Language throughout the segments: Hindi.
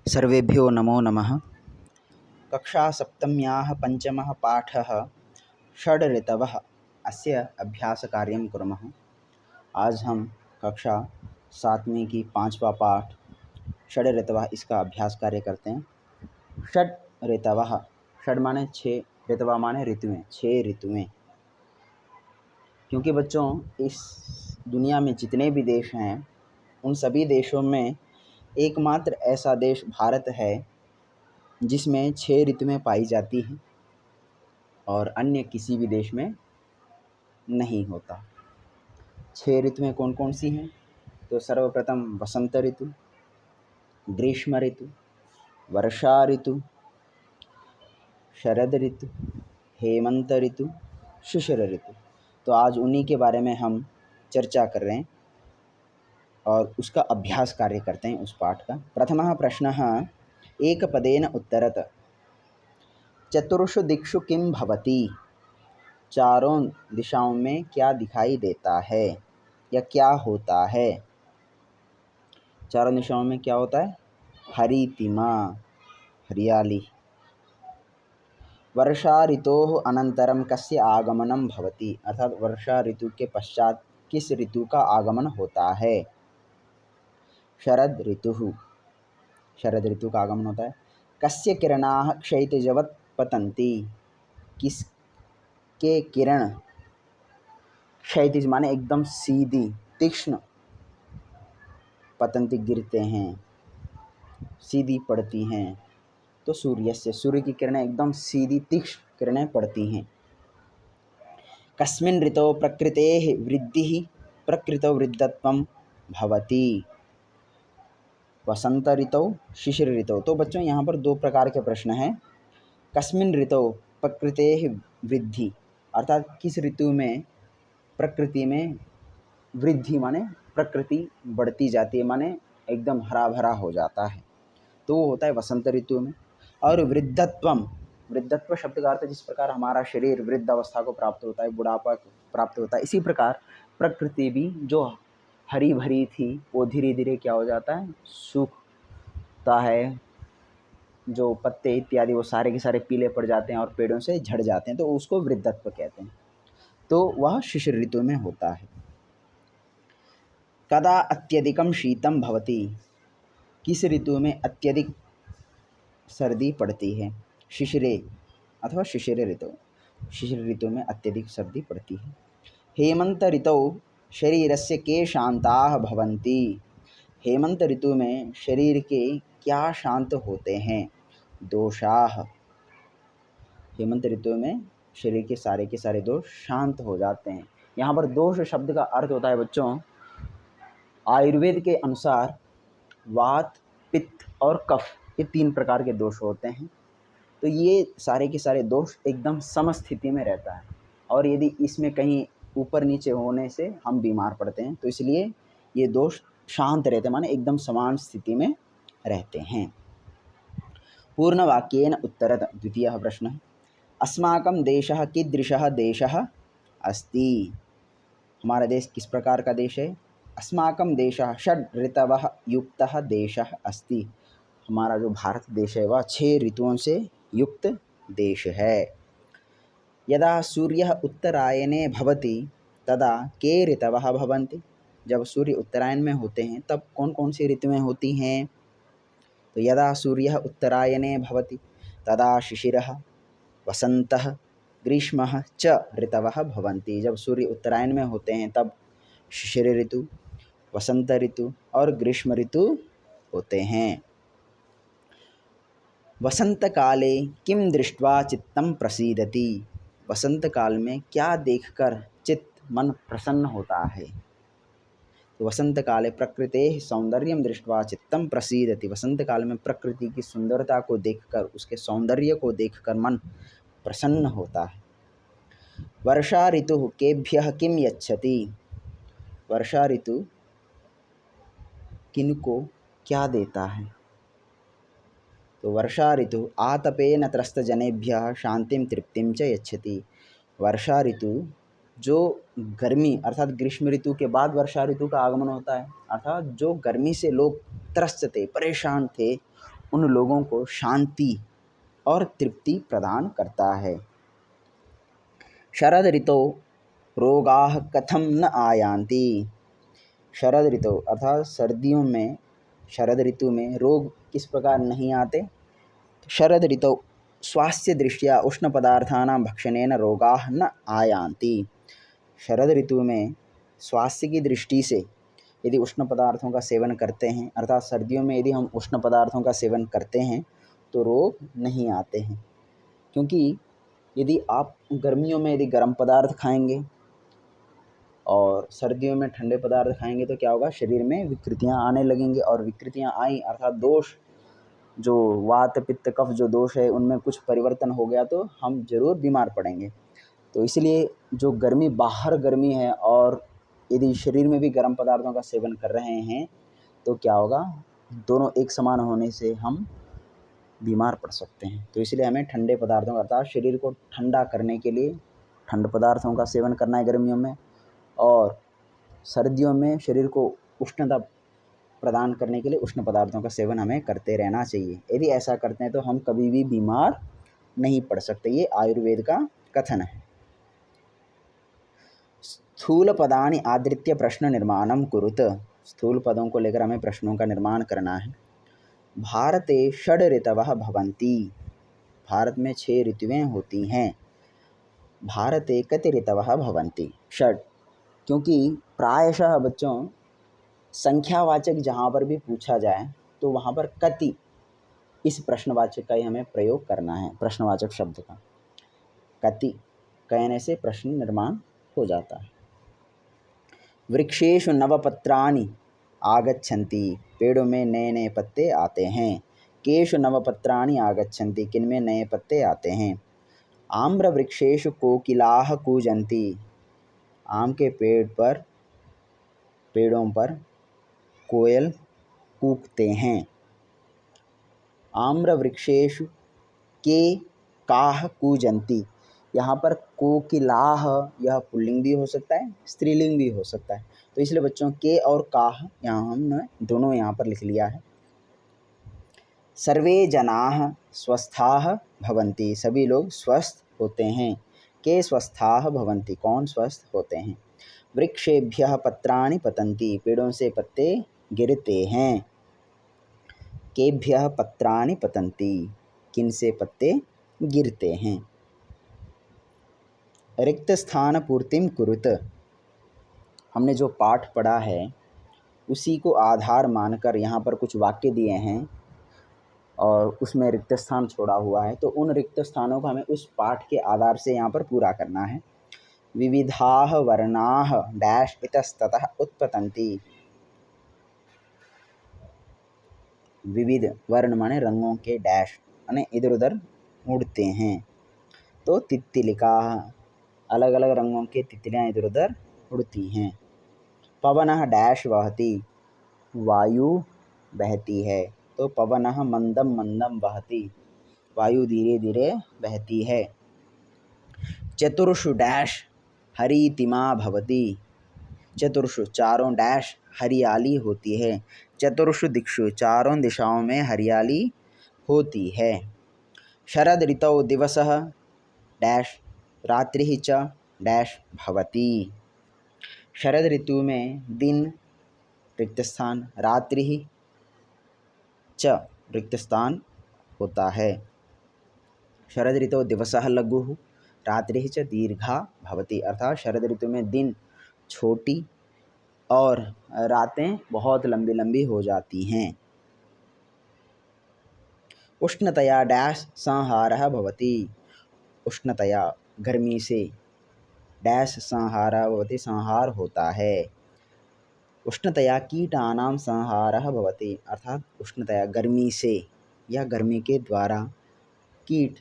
सर्वेभ्यो नमो नमः। कक्षा सप्तम्याः पञ्चमः पाठः षड् ऋतवः अस्य अभ्यासकार्यं कुर्मः। आज हम कक्षा सातवीं की पांचवा पाठ षड् ऋतवः इसका अभ्यास कार्य करते हैं। षड् ऋतवः, षड् माने छः, ऋतवा माने ऋतुएं, छः ऋतुएं। क्योंकि बच्चों इस दुनिया में जितने भी देश हैं उन सभी देशों में एकमात्र ऐसा देश भारत है जिसमें 6 ऋतुएं पाई जाती हैं और अन्य किसी भी देश में नहीं होता। 6 ऋतुएं कौन कौन सी हैं? तो सर्वप्रथम वसंत ऋतु, ग्रीष्म ऋतु, वर्षा ऋतु, शरद ऋतु, हेमंत ऋतु, शिशिर ऋतु। तो आज उन्हीं के बारे में हम चर्चा कर रहे हैं और उसका अभ्यास कार्य करते हैं उस पाठ का। प्रथमः प्रश्नः एकपदेन उत्तरत। चतुर्षु दिक्षु किं भवति? चारों दिशाओं में क्या दिखाई देता है या क्या होता है? चारों दिशाओं में क्या होता है? हरितिमा, हरियाली। वर्षा ऋतोः अनंतरम कस्य आगमनं भवति? अर्थात वर्षा ऋतु के पश्चात किस ऋतु का आगमन होता है? शरद ऋतुः, शरद ऋतु का आगमन होता है। कस्य किरणाः क्षैतिजवत् पतन्ति? किसके किरण क्षैतिज माने एकदम सीधी, तीक्ष्ण, पतंती गिरते हैं, सीधी पड़ती हैं। तो सूर्य से, सूर्य की किरणें एकदम सीधी तीक्ष्ण किरणें पड़ती हैं। कस्मिन् ऋतौ प्रकृतेः वृद्धिः प्रकृतौ वृद्धत्वं भवति? वसंत ऋतौ, शिशिर ऋतौ। तो बच्चों यहाँ पर दो प्रकार के प्रश्न हैं। कस्मिन् ऋतौ प्रकृतेः वृद्धि, अर्थात किस ऋतु में प्रकृति में वृद्धि माने प्रकृति बढ़ती जाती है, माने एकदम हरा भरा हो जाता है, तो वो होता है वसंत ऋतु में। और वृद्धत्वम, वृद्धत्व शब्द का अर्थ जिस प्रकार हमारा शरीर वृद्ध अवस्था को प्राप्त होता है, बुढ़ापा प्राप्त होता है, इसी प्रकार प्रकृति भी जो हरी भरी थी वो धीरे धीरे क्या हो जाता है? सूखता है। जो पत्ते इत्यादि वो सारे के सारे पीले पड़ जाते हैं और पेड़ों से झड़ जाते हैं, तो उसको वृद्धत्व कहते हैं। तो वह शिशिर ऋतु में होता है। कदा अत्यधिकं शीतं भवति? किस ऋतु में अत्यधिक सर्दी पड़ती है? शिशिरे अथवा शिशिर ऋतु, शिशिर ऋतु में अत्यधिक सर्दी पड़ती है। हेमंत ऋतौ शरीरस्य के शांताः भवन्ति? हेमंत ऋतु में शरीर के क्या शांत होते हैं? दोषाः, हेमंत ऋतु में शरीर के सारे दोष शांत हो जाते हैं। यहाँ पर दोष शब्द का अर्थ होता है बच्चों, आयुर्वेद के अनुसार वात, पित्त और कफ, ये 3 प्रकार के दोष होते हैं। तो ये सारे के सारे दोष एकदम समस्थिति में रहता है, और यदि इसमें कहीं ऊपर नीचे होने से हम बीमार पड़ते हैं, तो इसलिए ये दोष शांत रहते हैं, माने एकदम समान स्थिति में रहते हैं। पूर्णवाक्येन उत्तरत। द्वितीयः प्रश्नः अस्माकं देशः कीदृशः देशः अस्ति? हमारा देश किस प्रकार का देश है? अस्माकं देशः षड् ऋतवः युक्तः देशः अस्ति। हमारा जो भारत देश है वह 6 ऋतुओं से युक्त देश है। यदा सूर्यः उत्तरायणे भवति तदा के ऋतवः भवन्ति? जब सूर्य उत्तरायण में होते हैं तब कौन कौन सी ऋतुएं होती हैं? तो यदा सूर्यः उत्तरायणे भवति तदा शिशिरः, वसंतः, ग्रीष्मः च ऋतवः भवन्ति। जब सूर्य उत्तरायण में होते हैं तब शिशिर ऋतु, वसंत ऋतु और ग्रीष्म ऋतु होते हैं। वसंत काले किं दृष्ट्वा चित्तं प्रसीदति? वसंत काल में क्या देखकर चित्त, मन प्रसन्न होता है? तो वसंत काले प्रकृतेः सौंदर्यं दृष्ट्वा चित्तं प्रसीदति। वसंत काल में प्रकृति की सुंदरता को देखकर, उसके सौंदर्य को देखकर मन प्रसन्न होता है। वर्षा ऋतुः केभ्यः किं यच्छति? वर्षा ऋतु किनको क्या देता है? तो वर्षा ऋतु आतपेन त्रस्तजनेभ्यः शांतिं तृप्तिं च यच्छति। वर्षा ऋतु जो गर्मी, अर्थात ग्रीष्म ऋतु के बाद वर्षा ऋतु का आगमन होता है, अर्थात जो गर्मी से लोग त्रस्त थे, परेशान थे, उन लोगों को शांति और तृप्ति प्रदान करता है। शरद ऋतौ रोगाः कथम न आयान्ति। शरद ऋतु अर्थात सर्दियों में, शरद ऋतु में रोग किस प्रकार नहीं आते। शरद ऋतौ स्वास्थ्य दृष्ट्या उष्ण पदार्थानां भक्षणेन रोगाः न आयान्ति। शरद ऋतु में स्वास्थ्य की दृष्टि से यदि उष्ण पदार्थों का सेवन करते हैं, अर्थात सर्दियों में यदि हम उष्ण पदार्थों का सेवन करते हैं तो रोग नहीं आते हैं। क्योंकि यदि आप गर्मियों में यदि गर्म पदार्थ खाएंगे और सर्दियों में ठंडे पदार्थ खाएंगे तो क्या होगा, शरीर में विकृतियां आने लगेंगी, और विकृतियां आई अर्थात दोष, जो वात पित्त कफ जो दोष है उनमें कुछ परिवर्तन हो गया तो हम जरूर बीमार पड़ेंगे। तो इसलिए जो गर्मी, बाहर गर्मी है और यदि शरीर में भी गर्म पदार्थों का सेवन कर रहे हैं तो क्या होगा, दोनों एक समान होने से हम बीमार पड़ सकते हैं। तो इसलिए हमें ठंडे पदार्थों का, अर्थात शरीर को ठंडा करने के लिए ठंड पदार्थों का सेवन करना है गर्मियों में, और सर्दियों में शरीर को उष्णता प्रदान करने के लिए उष्ण पदार्थों का सेवन हमें करते रहना चाहिए। यदि ऐसा करते हैं तो हम कभी भी बीमार नहीं पड़ सकते। ये आयुर्वेद का कथन है। स्थूल पदानि आदृत्य प्रश्न निर्माणम कुरुत। स्थूल पदों को लेकर हमें प्रश्नों का निर्माण करना है। भारते षड् ऋतवः भवन्ति। भारत में 6 ऋतुएं होती हैं। भारते कति ऋतवः भवन्ति। षड्, क्योंकि प्रायशः बच्चों संख्यावाचक जहाँ पर भी पूछा जाए तो वहाँ पर कति, इस प्रश्नवाचक का ही हमें प्रयोग करना है। प्रश्नवाचक शब्द का कति कहने से प्रश्न निर्माण हो जाता है। वृक्षेषु नवपत्राणि आगच्छन्ति। पेड़ों में नए नए पत्ते आते हैं। केषु नवपत्राणि आगच्छन्ति। किन में नए पत्ते आते हैं। आम्र वृक्षेषु कोकिलाः कूजन्ति। आम के पेड़ों पर कोयल कूकते हैं। आम्र वृक्षेषु के काः कूजन्ति। यहाँ पर कोकिलाः यह पुल्लिंग भी हो सकता है, स्त्रीलिंग भी हो सकता है, तो इसलिए बच्चों के और काः यहाँ हमने दोनों यहाँ पर लिख लिया है। सर्वे जनाः स्वस्थाः भवन्ति। सभी लोग स्वस्थ होते हैं। के स्वस्थाः भवन्ति, कौन स्वस्थ होते हैं। वृक्षेभ्यः पत्राणि पतन्ति। पेड़ों से पत्ते गिरते हैं। केभ्यः पत्राणि पतन्ति। किन से पत्ते गिरते हैं। रिक्त स्थान पूर्तिम कुरुत। हमने जो पाठ पढ़ा है उसी को आधार मानकर यहाँ पर कुछ वाक्य दिए हैं और उसमें रिक्त स्थान छोड़ा हुआ है, तो उन रिक्त स्थानों को हमें उस पाठ के आधार से यहाँ पर पूरा करना है। विविधाः वर्णाः डैश इतस्ततः उत्पतन्ति। विविध वर्ण माने रंगों के डैश माने इधर उधर उड़ते हैं। तो तित्तिलिका, अलग अलग रंगों के तितलियाँ इधर उधर उड़ती हैं। पवनः डैश वहति। वायु बहती है। तो पवनः मंदम मंदम वहति। वायु धीरे धीरे बहती है। चतुर्षु डैश हरितिमा भवति। चतुर्षु चारों डैश हरियाली होती है। चतुर्षु दिक्षु चारों दिशाओं में हरियाली होती है। शरद ऋतौ दिवसः डैश रात्रिः च डैश भवति। शरद ऋतु में दिन रिक्त स्थान, रात्रिः च रिक्त स्थान होता है। शरद ऋतौ दिवसः लघुः रात्रिः च दीर्घा भवति। अर्थात शरद ऋतु में दिन छोटी और रातें बहुत लंबी लंबी हो जाती हैं। उष्णतया डैश संहारः भवति। उष्णतया गर्मी से डैश संहारः भवति, संहार होता है। उष्णतया कीटानां संहारः भवति। अर्थात उष्णतया गर्मी से या गर्मी के द्वारा कीट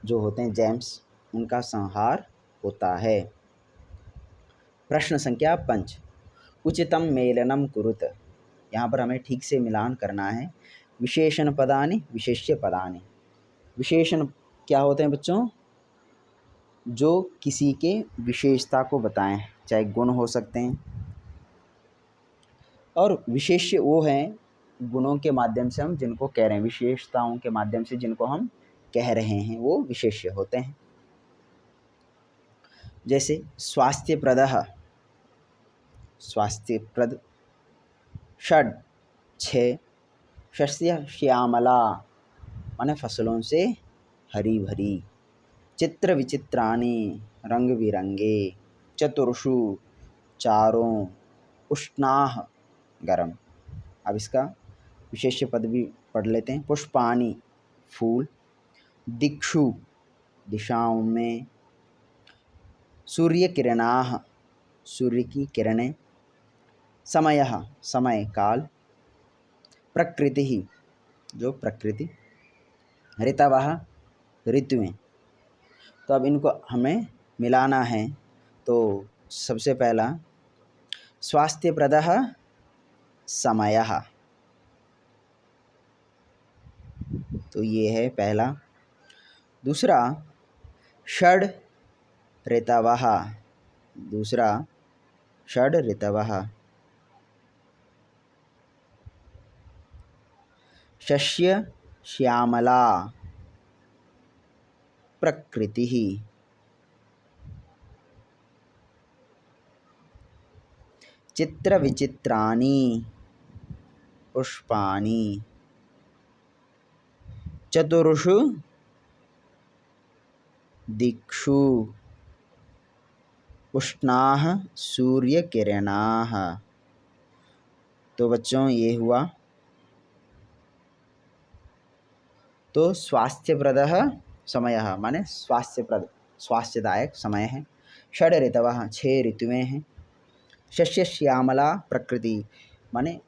जो होते हैं जैम्स, उनका संहार होता है। प्रश्न संख्या 5। उचितम मेलनम कुरुत। यहाँ पर हमें ठीक से मिलान करना है। विशेषण पदानि विशेष्य पदानि। विशेषण क्या होते हैं बच्चों, जो किसी के विशेषता को बताएं, चाहे गुण हो सकते हैं, और विशेष्य वो हैं गुणों के माध्यम से हम जिनको कह रहे हैं, विशेषताओं के माध्यम से जिनको हम कह रहे हैं, वो विशेष्य होते हैं। जैसे स्वास्थ्यप्रदः, स्वास्थ्यप्रद, षड्, 6, शस्य श्यामला माने फसलों से हरी भरी, चित्र विचित्राणि रंग बिरंगे, चतुर्षु चारों, उष्णाः गरम। अब इसका विशेष्य पद भी पढ़ लेते हैं। पुष्पाणि फूल, दिक्षु दिशाओं में, सूर्य किरणाः सूर्य की किरणें, समयः समय काल, प्रकृतिः जो प्रकृति, ऋतवः ऋतुएं। तो अब इनको हमें मिलाना है। तो सबसे पहला स्वास्थ्यप्रदः समयः, तो ये है पहला। दूसरा षड् ऋतवः, दूसरा षड् ऋतवः, शस्य श्यामला प्रकृतिः, चित्र विचित्राणि पुष्पाणि, चतुर्षु दिक्षु उष्णाः सूर्य किरणाः। तो बच्चों ये हुआ। तो स्वास्थ्यप्रदः समयः माने स्वास्थ्यप्रद, स्वास्थ्यदायक समय है। षड् ऋतवः 6 ऋतुएं हैं। शस्य श्यामला प्रकृति माने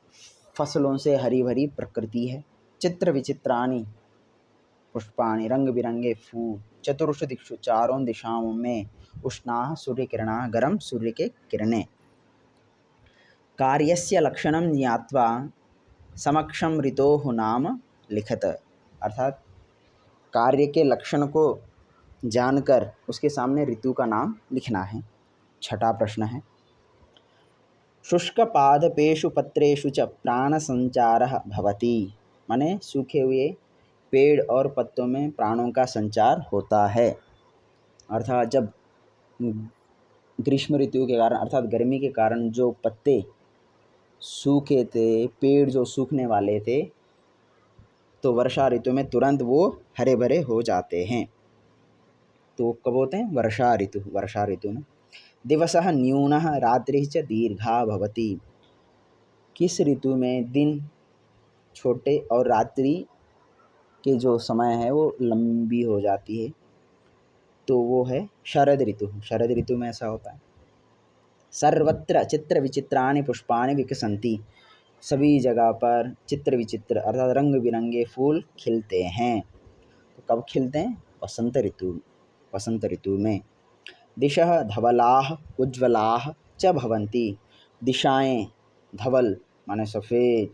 फसलों से हरी भरी प्रकृति है। चित्र विचित्राणि पुष्पाणि रंग बिरंगे फूल, चतुर्षु दिक्षु चारों दिशाओं में, उष्णाः सूर्य किरणाः गरम सूर्य के किरणें। कार्यस्य लक्षणं ज्ञात्वा समक्षम ऋतोः नाम लिखत, अर्थात कार्य के लक्षण को जानकर उसके सामने ऋतु का नाम लिखना है। छठा प्रश्न है शुष्कपादपेषु पत्रेषु च प्राणसंचारः भवति, माने सूखे हुए पेड़ और पत्तों में प्राणों का संचार होता है। अर्थात जब ग्रीष्म ऋतु के कारण अर्थात गर्मी के कारण जो पत्ते सूखे थे, पेड़ जो सूखने वाले थे, तो वर्षा ऋतु में तुरंत वो हरे भरे हो जाते हैं। तो कब होते हैं? वर्षा ऋतु में। दिवसः न्यूनः रात्रिः च दीर्घा भवति, किस ऋतु में दिन छोटे और रात्रि के जो समय है वो लंबी हो जाती है? तो वो है शरद ऋतु। शरद ऋतु में ऐसा होता है। सर्वत्र चित्र विचित्राणि पुष्पाणि विकसन्ति, सभी जगह पर चित्र विचित्र अर्थात रंग बिरंगे फूल खिलते हैं। तो कब खिलते हैं? वसंत ऋतु में। दिशः धवलाः उज्ज्वलाः च भवन्ति, दिशाएं धवल माने सफ़ेद,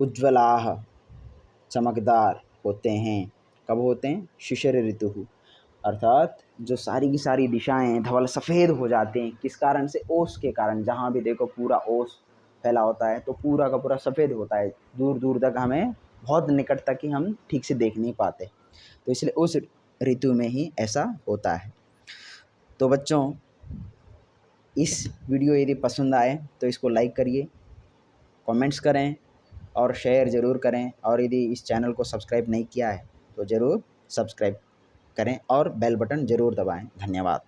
उज्ज्वलाः चमकदार होते हैं। कब होते हैं? शिशिर ऋतु, अर्थात जो सारी की सारी दिशाएं धवल सफ़ेद हो जाते हैं। किस कारण से? ओस के कारण। जहाँ भी देखो पूरा ओस फैला होता है तो पूरा का पूरा सफ़ेद होता है, दूर दूर तक हमें बहुत निकट तक ही हम ठीक से देख नहीं पाते। तो इसलिए उस ऋतु में ही ऐसा होता है। तो बच्चों इस वीडियो यदि पसंद आए तो इसको लाइक करिए, कमेंट्स करें और शेयर ज़रूर करें। और यदि इस चैनल को सब्सक्राइब नहीं किया है तो ज़रूर सब्सक्राइब करें और बेल बटन ज़रूर दबाएं। धन्यवाद।